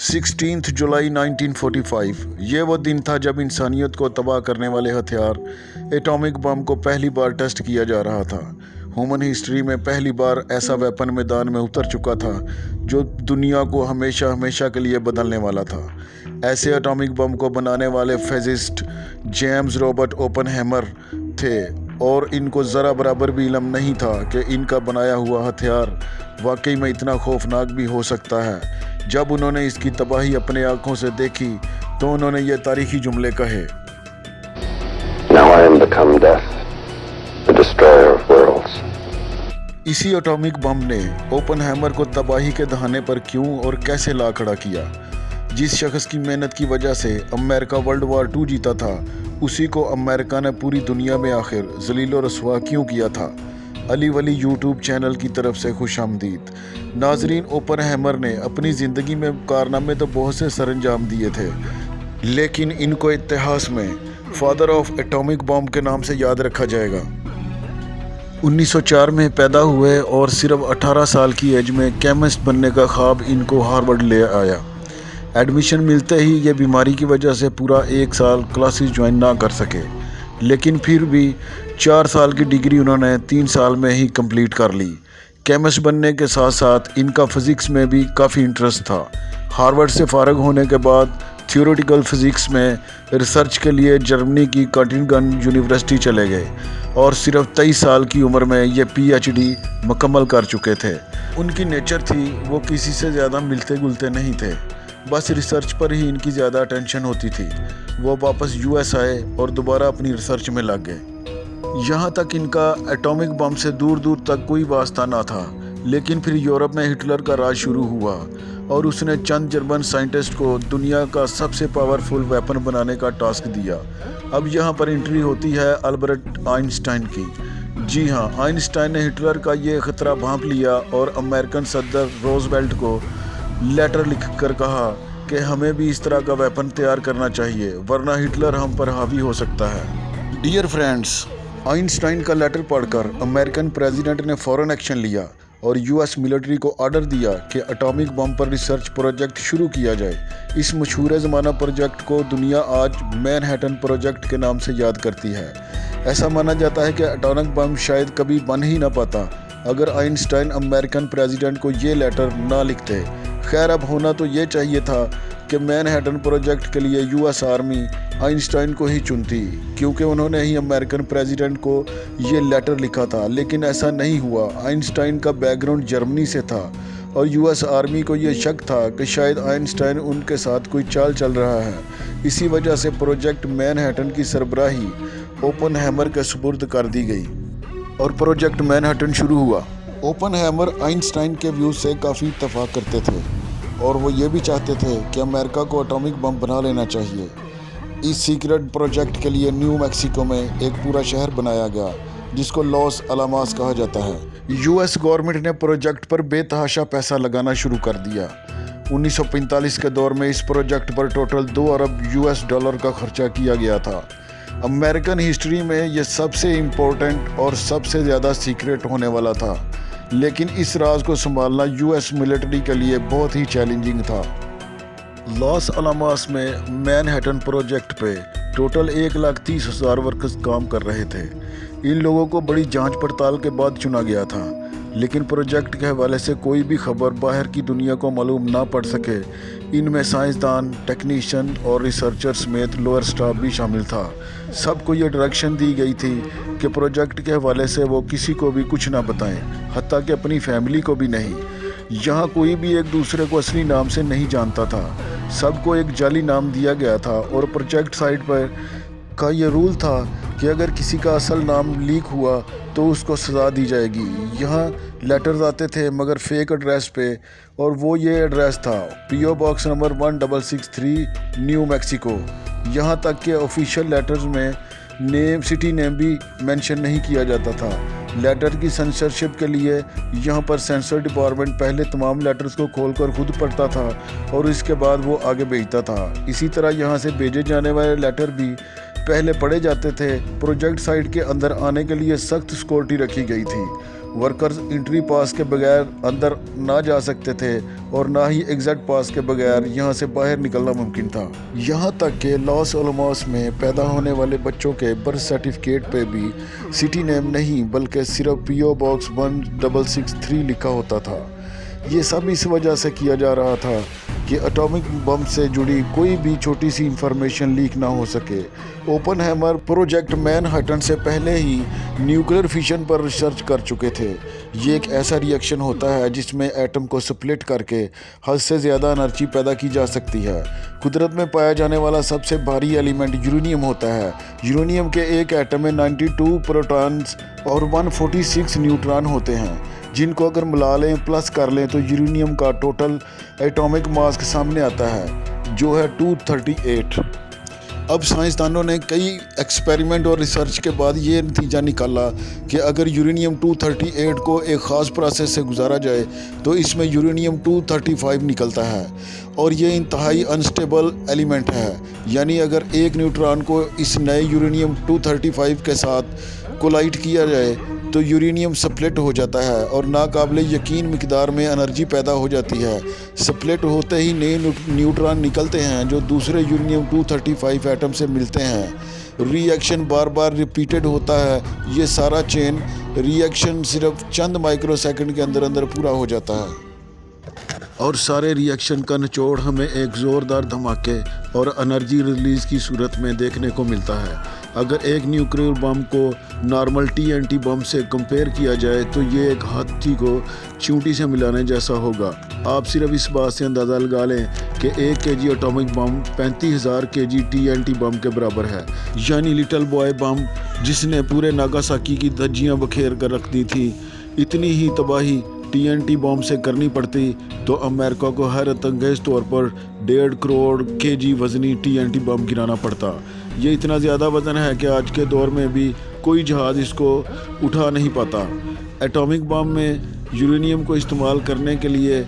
16 जुलाई 1945 ये वो दिन था जब इंसानियत को तबाह करने वाले हथियार एटॉमिक बम को पहली बार टेस्ट किया जा रहा था। ह्यूमन हिस्ट्री में पहली बार ऐसा वेपन मैदान में उतर चुका था जो दुनिया को हमेशा हमेशा के लिए बदलने वाला था। ऐसे एटॉमिक बम को बनाने वाले फिजिस्ट जेम्स रॉबर्ट ओपनहेमर थे और इनको ज़रा बराबर भी इल्म नहीं था कि इनका बनाया हुआ हथियार वाकई में इतना खौफनाक भी हो सकता है। जब उन्होंने इसकी तबाही अपने आंखों से देखी तो उन्होंने ये तारीखी जुमले कहे, Now I am become death, the destroyer of worlds. इसी एटॉमिक बम ने ओपनहेमर को तबाही के दहाने पर क्यों और कैसे ला खड़ा किया। जिस शख्स की मेहनत की वजह से अमेरिका वर्ल्ड वार 2 जीता था, उसी को अमेरिका ने पूरी दुनिया में आखिर जलील और रसवा क्यों किया था। अली वली यूट्यूब चैनल की तरफ से खुशामदीद नाजरीन। ओपनहेमर ने अपनी ज़िंदगी में कारनामे तो बहुत से सरंजाम दिए थे, लेकिन इनको इतिहास में फादर ऑफ एटॉमिक बॉम्ब के नाम से याद रखा जाएगा। 1904 में पैदा हुए और सिर्फ 18 साल की एज में केमिस्ट बनने का ख्वाब इनको हार्वर्ड ले आया। एडमिशन मिलते ही ये बीमारी की वजह से पूरा 1 साल क्लासेस ज्वाइन ना कर सके, लेकिन फिर भी 4 साल की डिग्री उन्होंने 3 साल में ही कंप्लीट कर ली। केमिस्ट बनने के साथ साथ इनका फिज़िक्स में भी काफ़ी इंटरेस्ट था। हार्वर्ड से फारग होने के बाद थियोरेटिकल फ़िज़िक्स में रिसर्च के लिए जर्मनी की कॉटिंगन यूनिवर्सिटी चले गए और सिर्फ 23 साल की उम्र में ये PhD मुकम्मल कर चुके थे। उनकी नेचर थी वो किसी से ज़्यादा मिलते जुलते नहीं थे, बस रिसर्च पर ही इनकी ज़्यादा अटेंशन होती थी। वो वापस US आए और दोबारा अपनी रिसर्च में लग गए। यहाँ तक इनका एटॉमिक बम से दूर दूर तक कोई वास्ता ना था, लेकिन फिर यूरोप में हिटलर का राज शुरू हुआ और उसने चंद जर्मन साइंटिस्ट को दुनिया का सबसे पावरफुल वेपन बनाने का टास्क दिया। अब यहाँ पर एंट्री होती है अल्बर्ट आइंस्टाइन की। जी हाँ, आइंस्टाइन ने हिटलर का ये ख़तरा भांप लिया और अमेरिकन सदर रोजवेल्ट को लेटर लिखकर कहा कि हमें भी इस तरह का वेपन तैयार करना चाहिए, वरना हिटलर हम पर हावी हो सकता है। डियर फ्रेंड्स, आइंस्टाइन का लेटर पढ़कर अमेरिकन प्रेसिडेंट ने फ़ौरन एक्शन लिया और US मिलिट्री को ऑर्डर दिया कि एटॉमिक बम पर रिसर्च प्रोजेक्ट शुरू किया जाए। इस मशहूर ज़माना प्रोजेक्ट को दुनिया आज मैनहट्टन प्रोजेक्ट के नाम से याद करती है। ऐसा माना जाता है कि एटॉमिक बम शायद कभी बन ही ना पाता अगर आइंस्टाइन अमेरिकन प्रेसिडेंट को ये लेटर ना लिखते। खैर, अब होना तो ये चाहिए था कि मैनहट्टन प्रोजेक्ट के लिए US आर्मी आइंस्टाइन को ही चुनती, क्योंकि उन्होंने ही अमेरिकन प्रेसिडेंट को ये लेटर लिखा था। लेकिन ऐसा नहीं हुआ। आइंस्टाइन का बैकग्राउंड जर्मनी से था और US आर्मी को ये शक था कि शायद आइंस्टाइन उनके साथ कोई चाल चल रहा है। इसी वजह से प्रोजेक्ट मैनहट्टन की सरबराही ओपनहेमर के सुपुर्द कर दी गई और प्रोजेक्ट मैनहट्टन शुरू हुआ। ओपनहेमर आइंस्टाइन के व्यूज़ से काफ़ी इत्तेफाक करते थे और वो ये भी चाहते थे कि अमेरिका को एटॉमिक बम बना लेना चाहिए। इस सीक्रेट प्रोजेक्ट के लिए न्यू मैक्सिको में एक पूरा शहर बनाया गया जिसको लॉस अलामास कहा जाता है। US गवर्नमेंट ने प्रोजेक्ट पर बेतहाशा पैसा लगाना शुरू कर दिया। 1945 के दौर में इस प्रोजेक्ट पर टोटल 2 अरब $US का खर्चा किया गया था। अमेरिकन हिस्ट्री में यह सबसे इम्पोर्टेंट और सबसे ज़्यादा सीक्रेट होने वाला था, लेकिन इस राज को संभालना US मिलिट्री के लिए बहुत ही चैलेंजिंग था। लॉस अलामास में मैनहट्टन प्रोजेक्ट पे टोटल 1,30,000 वर्कर्स काम कर रहे थे। इन लोगों को बड़ी जांच पड़ताल के बाद चुना गया था, लेकिन प्रोजेक्ट के हवाले से कोई भी खबर बाहर की दुनिया को मालूम ना पड़ सके। इनमें साइंसदान, टेक्नीशियन और रिसर्चर समेत लोअर स्टाफ भी शामिल था। सबको ये डायरेक्शन दी गई थी कि प्रोजेक्ट के हवाले से वो किसी को भी कुछ ना बताएं, हत्ता कि अपनी फैमिली को भी नहीं। यहाँ कोई भी एक दूसरे को असली नाम से नहीं जानता था, सबको एक जाली नाम दिया गया था और प्रोजेक्ट साइट पर का ये रूल था कि अगर किसी का असल नाम लीक हुआ तो उसको सज़ा दी जाएगी। यहाँ लेटर्स आते थे मगर फेक एड्रेस पे, और वो ये एड्रेस था PO box number 1663 new Mexico. यहाँ तक कि ऑफिशियल लेटर्स में सिटी नेम भी मेंशन नहीं किया जाता था। लेटर की सेंसरशिप के लिए यहाँ पर सेंसर डिपार्टमेंट पहले तमाम लेटर्स को खोलकर खुद पढ़ता था और इसके बाद वो आगे भेजता था। इसी तरह यहाँ से भेजे जाने वाले लेटर भी पहले पढ़े जाते थे। प्रोजेक्ट साइट के अंदर आने के लिए सख्त सिक्योरिटी रखी गई थी। ورکرز انٹری پاس کے بغیر اندر نہ جا سکتے تھے اور نہ ہی ایگزٹ پاس کے بغیر یہاں سے باہر نکلنا ممکن تھا۔ یہاں تک کہ لاس الماس میں پیدا ہونے والے بچوں کے برتھ سرٹیفکیٹ پہ بھی سٹی نیم نہیں بلکہ صرف PO باکس 1663 لکھا ہوتا تھا۔ یہ سب اس وجہ سے کیا جا رہا تھا کہ اٹامک بم سے جڑی کوئی بھی چھوٹی سی انفارمیشن لیک نہ ہو سکے۔ اوپن ہیمر پروجیکٹ مین ہٹن سے پہلے ہی نیوکلیر فیشن پر ریسرچ کر چکے تھے۔ یہ ایک ایسا ری ایکشن ہوتا ہے جس میں ایٹم کو سپلٹ کر کے حد سے زیادہ انرجی پیدا کی جا سکتی ہے۔ قدرت میں پایا جانے والا سب سے بھاری ایلیمنٹ یورینیم ہوتا ہے۔ یورینیم کے ایک ایٹم میں 92 پروٹونز اور 146 نیوٹران ہوتے ہیں، جن کو اگر ملا لیں پلس کر لیں تو یورینیم کا ٹوٹل ایٹامک ماس سامنے آتا ہے، جو ہے 238۔ اب سائنسدانوں نے کئی ایکسپیریمنٹ اور ریسرچ کے بعد یہ نتیجہ نکالا کہ اگر یورینیم 238 کو ایک خاص پروسیس سے گزارا جائے تو اس میں یورینیم 235 نکلتا ہے، اور یہ انتہائی انسٹیبل ایلیمنٹ ہے۔ یعنی اگر ایک نیوٹران کو اس نئے یورینیم 235 کے ساتھ کولائڈ کیا جائے تو یورینیم سپلٹ ہو جاتا ہے اور ناقابل یقین مقدار میں انرجی پیدا ہو جاتی ہے۔ سپلٹ ہوتے ہی نئے نیوٹران نکلتے ہیں جو دوسرے یورینیم 235 ایٹم سے ملتے ہیں۔ ری ایکشن بار بار ریپیٹڈ ہوتا ہے۔ یہ سارا چین ری ایکشن صرف چند مائکرو سیکنڈ کے اندر پورا ہو جاتا ہے، اور سارے ری ایکشن کا نچوڑ ہمیں ایک زوردار دھماکے اور انرجی ریلیز کی صورت میں دیکھنے کو ملتا ہے۔ اگر ایک نیوکلیئر بم کو نارمل TNT بم سے کمپیئر کیا جائے تو یہ ایک ہاتھی کو چونٹی سے ملانے جیسا ہوگا۔ آپ صرف اس بات سے اندازہ لگا لیں کہ 1 kg اٹامک بم 35,000 kg TNT بم کے برابر ہے، یعنی لٹل بوائے بم جس نے پورے ناگاساکی کی دھجیاں بکھیر کر رکھ دی تھی۔ اتنی ہی تباہی TNT بم سے کرنی پڑتی تو امریکہ کو حیرت انگیز طور پر 1.5 کروڑ kg وزنی TNT بم گرانا پڑتا۔ یہ اتنا زیادہ وزن ہے کہ آج کے دور میں بھی کوئی جہاز اس کو اٹھا نہیں پاتا۔ ایٹامک بم میں یورینیم کو استعمال کرنے کے لیے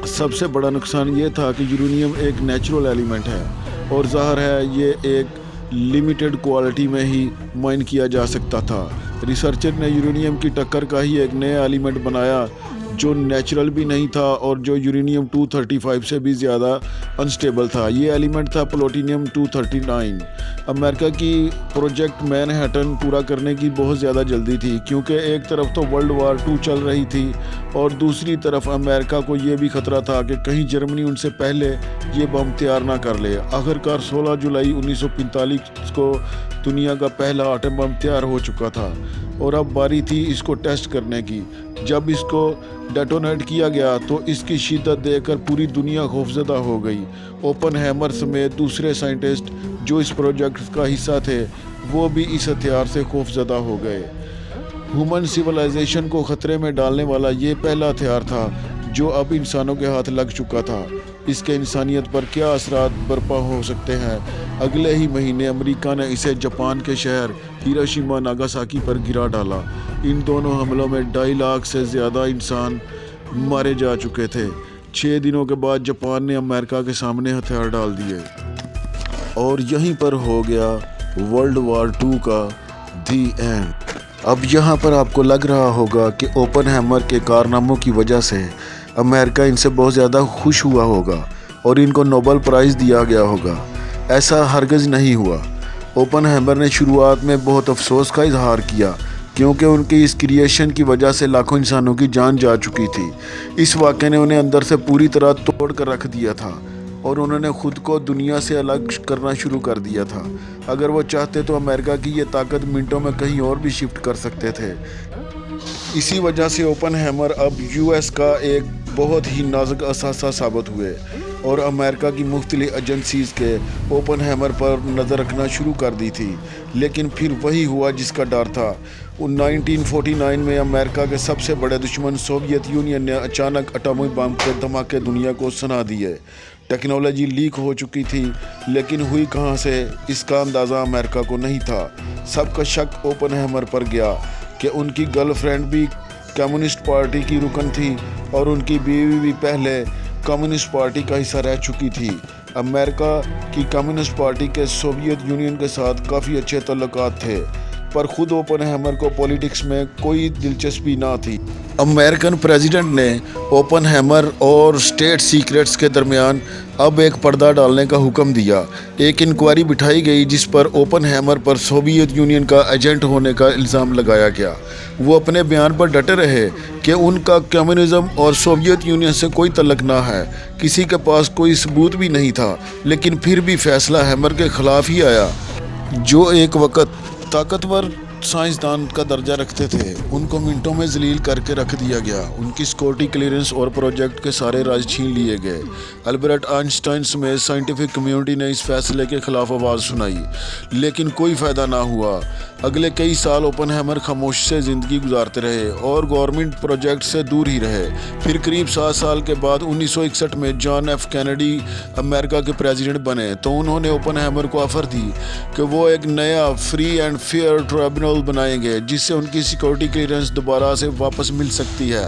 سب سے بڑا نقصان یہ تھا کہ یورینیم ایک نیچرل ایلیمنٹ ہے، اور ظاہر ہے یہ ایک لمیٹڈ کوالٹی میں ہی مائن کیا جا سکتا تھا۔ ریسرچر نے یورینیم کی ٹکر کا ہی ایک نیا ایلیمنٹ بنایا جو نیچرل بھی نہیں تھا اور جو یورینیم 235 سے بھی زیادہ انسٹیبل تھا۔ یہ ایلیمنٹ تھا پلوٹینیم 239۔ امریکہ کی پروجیکٹ مین ہٹن پورا کرنے کی بہت زیادہ جلدی تھی، کیونکہ ایک طرف تو ورلڈ وار 2 چل رہی تھی اور دوسری طرف امریکہ کو یہ بھی خطرہ تھا کہ کہیں جرمنی ان سے پہلے یہ بم تیار نہ کر لے۔ آخرکار 16 جولائی 1945 کو دنیا کا پہلا آٹم بم تیار ہو چکا تھا، اور اب باری تھی اس کو ٹیسٹ کرنے کی۔ جب اس کو ڈیٹونیٹ کیا گیا تو اس کی شدت دیکھ کر پوری دنیا خوفزدہ ہو گئی۔ اوپن ہیمر سمیت دوسرے سائنٹسٹ جو اس پروجیکٹ کا حصہ تھے وہ بھی اس ہتھیار سے خوفزدہ ہو گئے۔ ہیومن سویلائزیشن کو خطرے میں ڈالنے والا یہ پہلا ہتھیار تھا جو اب انسانوں کے ہاتھ لگ چکا تھا۔ اس کے انسانیت پر کیا اثرات برپا ہو سکتے ہیں؟ اگلے ہی مہینے امریکہ نے اسے جاپان کے شہر ہیروشیما ناگاساکی پر گرا ڈالا۔ ان دونوں حملوں میں 2.5 لاکھ سے زیادہ انسان مارے جا چکے تھے۔ 6 دنوں کے بعد جاپان نے امریکہ کے سامنے ہتھیار ڈال دیے، اور یہیں پر ہو گیا ورلڈ وار 2 کا دی اینڈ۔ اب یہاں پر آپ کو لگ رہا ہوگا کہ اوپن ہیمر کے کارناموں کی وجہ سے امریکہ ان سے بہت زیادہ خوش ہوا ہوگا اور ان کو نوبل پرائز دیا گیا ہوگا۔ ایسا ہرگز نہیں ہوا۔ اوپن ہیمر نے شروعات میں بہت افسوس کا اظہار کیا، کیونکہ ان کی اس کریشن کی وجہ سے لاکھوں انسانوں کی جان جا چکی تھی۔ اس واقعے نے انہیں اندر سے پوری طرح توڑ کر رکھ دیا تھا، اور انہوں نے خود کو دنیا سے الگ کرنا شروع کر دیا تھا۔ اگر وہ چاہتے تو امریکہ کی یہ طاقت منٹوں میں کہیں اور بھی شفٹ کر سکتے تھے۔ اسی وجہ سے اوپن ہیمر اب US کا ایک بہت ہی نازک اثاثہ ثابت ہوئے، اور امریکہ کی مختلف ایجنسیز کے اوپن ہیمر پر نظر رکھنا شروع کر دی تھی۔ لیکن پھر وہی ہوا جس کا ڈر تھا۔ 1949 میں امریکہ کے سب سے بڑے دشمن سوویت یونین نے اچانک اٹامک بم کے دھماکے دنیا کو سنا دیے۔ ٹیکنالوجی لیک ہو چکی تھی، لیکن ہوئی کہاں سے اس کا اندازہ امریکہ کو نہیں تھا۔ سب کا شک اوپن ہیمر پر گیا کہ ان کی گرل فرینڈ بھی کمیونسٹ پارٹی کی رکن تھی، اور ان کی بیوی بھی پہلے کمیونسٹ پارٹی کا حصہ رہ چکی تھی۔ امریکہ کی کمیونسٹ پارٹی کے سوویت یونین کے ساتھ کافی اچھے تعلقات تھے۔ पर खुद ओपनहेमर को पॉलिटिक्स में कोई दिलचस्पी ना थी। अमेरिकन प्रेसिडेंट ने ओपनहेमर और स्टेट सीक्रेट्स के दरमियान अब एक पर्दा डालने का हुक्म दिया। एक इंक्वायरी बिठाई गई जिस पर ओपनहेमर पर सोवियत यूनियन का एजेंट होने का इल्ज़ाम लगाया गया। वो अपने बयान पर डटे रहे कि उनका कम्युनिज़्म और सोवियत यूनियन से कोई तल्लुक़ ना है। किसी के पास कोई सबूत भी नहीं था, लेकिन फिर भी फैसला हैमर के ख़िलाफ़ ही आया, जो एक वक्त ताकतवर साइंसदान का दर्जा रखते थे। उनको मिनटों में जलील करके रख दिया गया। उनकी सिक्योरिटी क्लियरेंस और प्रोजेक्ट के सारे राज छीन लिए गए। अल्बर्ट आइंस्टाइन समेत साइंटिफिक कम्युनिटी ने इस फैसले के खिलाफ आवाज़ सुनाई, लेकिन कोई फ़ायदा ना हुआ। अगले कई साल ओपनहेमर खामोशी से ज़िंदगी गुजारते रहे और गवर्नमेंट प्रोजेक्ट से दूर ही रहे। फिर करीब 7 साल के बाद 1961 में जॉन एफ कैनेडी अमेरिका के प्रेसिडेंट बने, तो उन्होंने ओपनहेमर को ऑफ़र दी कि वो एक नया फ्री एंड फेयर ट्राइब्यूनल बनाएंगे जिससे उनकी सिक्योरिटी क्लियरेंस दोबारा से वापस मिल सकती है।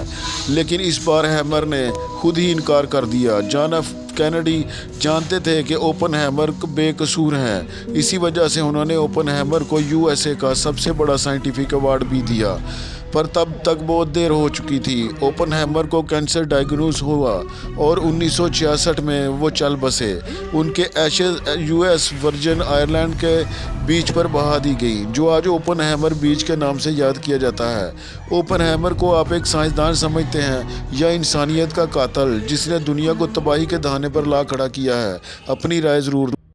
लेकिन इस बार हैमर ने खुद ही इनकार कर दिया। जॉन एफ कैनेडी जानते थे कि ओपनहेमर बेकसूर हैं, इसी वजह से उन्होंने ओपनहेमर को यूएसए का सबसे बड़ा साइंटिफिक अवार्ड भी दिया। पर तब तक बहुत देर हो चुकी थी। ओपनहेमर को कैंसर डायग्नोज हुआ और 1966 में वो चल बसे। उनके एशेज यूएस वर्जिन आयरलैंड के बीच पर बहा दी गई, जो आज ओपनहेमर बीच के नाम से याद किया जाता है। ओपनहेमर को आप एक साइंसदान समझते हैं या इंसानियत का कातिल जिसने दुनिया को तबाही के दहाने पर ला खड़ा किया है? अपनी राय ज़रूर